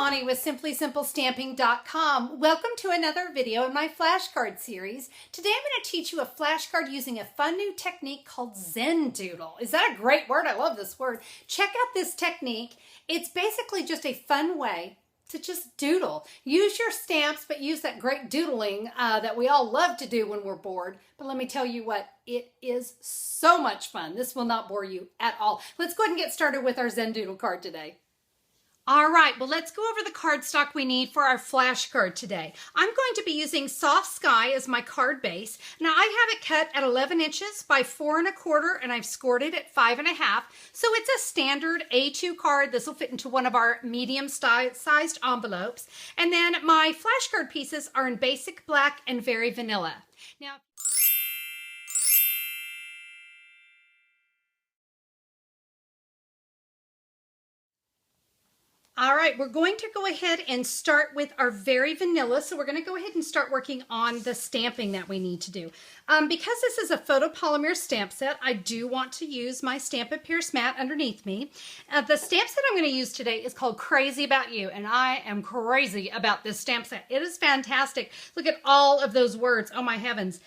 Connie with SimplySimpleStamping.com. Welcome to another video in my flashcard series. Today I'm going to teach you a flashcard using a fun new technique called ZenDoodle. Is that a great word? I love this word. Check out this technique. It's basically just a fun way to just doodle. Use your stamps, but use that great doodling that we all love to do when we're bored. But let me tell you what, it is so much fun. This will not bore you at all. Let's go ahead and get started with our ZenDoodle card today. All right, well, let's go over the cardstock we need for our flashcard today. I'm going to be using Soft Sky as my card base. Now, I have it cut at 11 inches by 4 1/4, and I've scored it at 5 1/2. So it's a standard A2 card. This will fit into one of our medium-sized envelopes. And then my flashcard pieces are in basic black and very vanilla. Now, all right, we're going to go ahead and start with our very vanilla. So we're going to go ahead and start working on the stamping that we need to do. Because this is a photopolymer stamp set, I do want to use my Stampin' Pierce mat underneath me. The stamp set I'm going to use today is called Crazy About You, and I am crazy about this stamp set. It is fantastic. Look at all of those words. Oh my heavens.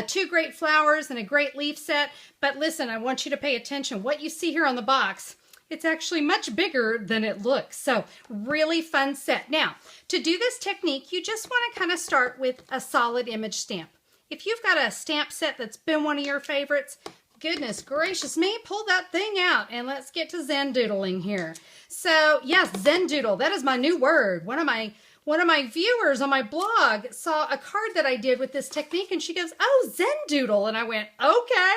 Two great flowers and a great leaf set. But listen, I want you to pay attention. What you see here on the box, it's actually much bigger than it looks. So really fun set. Now, to do this technique, you just want to kind of start with a solid image stamp. If you've got a stamp set that's been one of your favorites, goodness gracious me, pull that thing out and let's get to ZenDoodling here. So yes, ZenDoodle, that is my new word. One of my viewers on my blog saw a card that I did with this technique and she goes, oh, ZenDoodle. And I went, okay.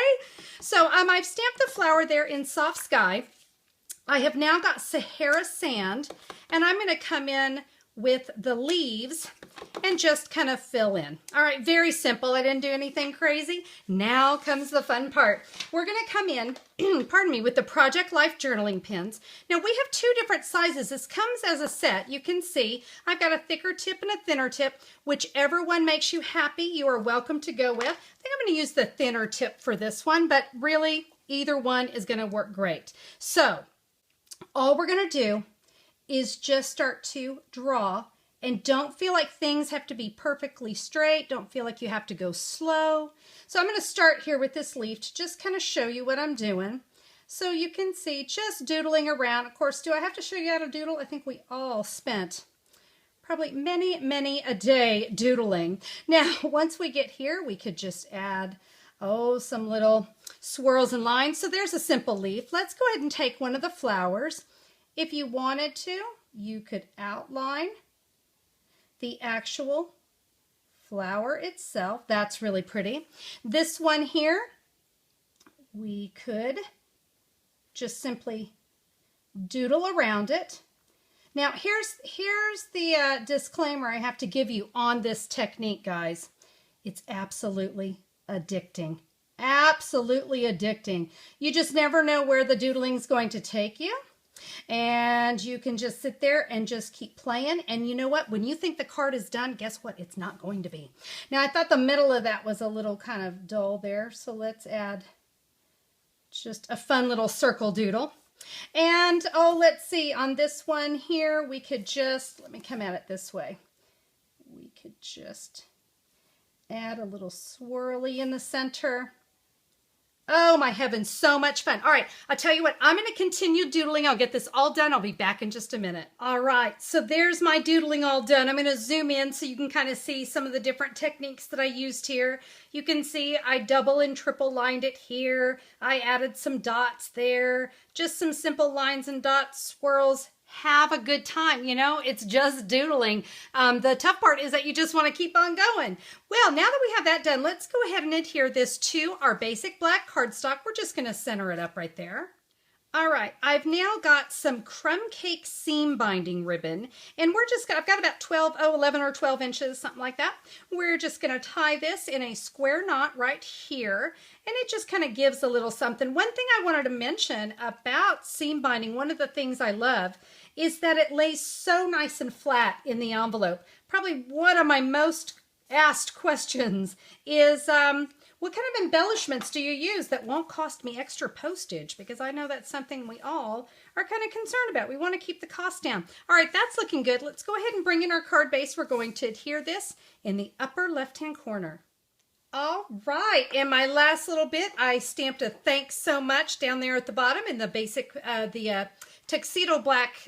So I've stamped the flower there in Soft Sky. I have now got Sahara sand, and I'm going to come in with the leaves and just kind of fill in. All right, very simple. I didn't do anything crazy. Now comes the fun part. We're going to come in, pardon me, with the Project Life journaling pins. Now, we have two different sizes. This comes as a set. You can see I've got a thicker tip and a thinner tip. Whichever one makes you happy, you are welcome to go with. I think I'm going to use the thinner tip for this one, but really, either one is going to work great. So, all we're going to do is just start to draw, and don't feel like things have to be perfectly straight. Don't feel like you have to go slow. So I'm going to start here with this leaf to just kind of show you what I'm doing. So you can see just doodling around. Of course, do I have to show you how to doodle? I think we all spent probably many a day doodling. Now, once we get here, we could just add some little swirls and lines. So there's a simple leaf. Let's go ahead and take one of the flowers. If you wanted to, you could outline the actual flower itself. That's really pretty. This one here, we could just simply doodle around it. Now, here's the disclaimer I have to give you on this technique, guys. It's absolutely addicting. Absolutely addicting. You just never know where the doodling is going to take you. And you can just sit there and just keep playing. And you know what? When you think the card is done, guess what? It's not going to be. Now, I thought the middle of that was a little kind of dull there. So let's add just a fun little circle doodle. And, let's see. On this one here, we could just, let me come at it this way. We could just add a little swirly in the center. Oh my heavens, so much fun. All right, I'll tell you what, I'm going to continue doodling. I'll get this all done. I'll be back in just a minute. All right, so there's my doodling all done. I'm going to zoom in so you can kind of see some of the different techniques that I used here. You can see I double and triple lined it here. I added some dots there, just some simple lines and dots, swirls. Have a good time, you know, it's just doodling. The tough part is that you just want to keep on going. Well, now that we have that done, let's go ahead and adhere this to our basic black cardstock. We're just going to center it up right there. All right, I've now got some Crumb Cake seam binding ribbon, and I've got about 11 or 12 inches, something like that. We're just going to tie this in a square knot right here, and it just kind of gives a little something. One thing I wanted to mention about seam binding, one of the things I love, is that it lays so nice and flat in the envelope. Probably one of my most asked questions is, What kind of embellishments do you use that won't cost me extra postage? Because I know that's something we all are kind of concerned about. We want to keep the cost down. All right, that's looking good. Let's go ahead and bring in our card base. We're going to adhere this in the upper left-hand corner. All right, and my last little bit, I stamped a thanks so much down there at the bottom in the basic, Tuxedo black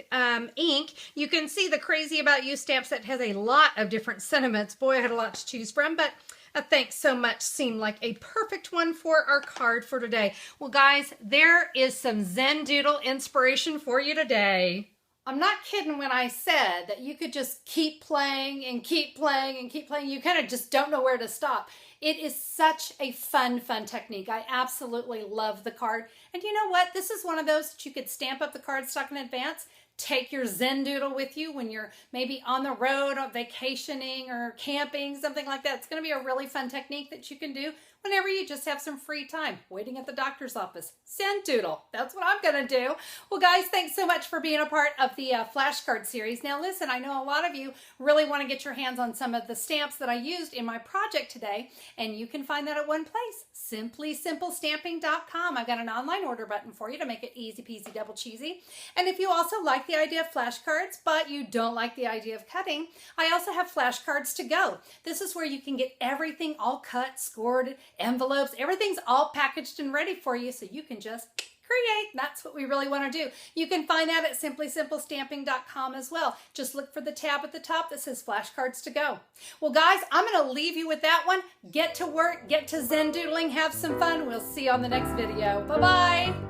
ink. You can see the Crazy About You stamp set has a lot of different sentiments. Boy, I had a lot to choose from, but a thanks so much seemed like a perfect one for our card for today. Well, guys, there is some ZenDoodle inspiration for you today. I'm not kidding when I said that you could just keep playing and keep playing and keep playing. You kind of just don't know where to stop. It is such a fun technique. I absolutely love the card. And you know what? This is one of those that you could stamp up the cardstock in advance. Take your ZenDoodle with you when you're maybe on the road or vacationing or camping, something like that. It's going to be a really fun technique that you can do whenever you just have some free time waiting at the doctor's office. ZenDoodle. That's what I'm going to do. Well, guys, thanks so much for being a part of the flashcard series. Now, listen, I know a lot of you really want to get your hands on some of the stamps that I used in my project today, and you can find that at one place, simplysimplestamping.com. I've got an online order button for you to make it easy peasy double cheesy. And if you also like the idea of flashcards, but you don't like the idea of cutting, I also have flashcards to go. This is where you can get everything all cut, scored, envelopes, everything's all packaged and ready for you, so you can just create. That's what we really want to do. You can find that at simplysimplestamping.com as well. Just look for the tab at the top that says flashcards to go. Well, guys, I'm going to leave you with that one. Get to work, get to ZenDoodling, have some fun. We'll see you on the next video. Bye-bye.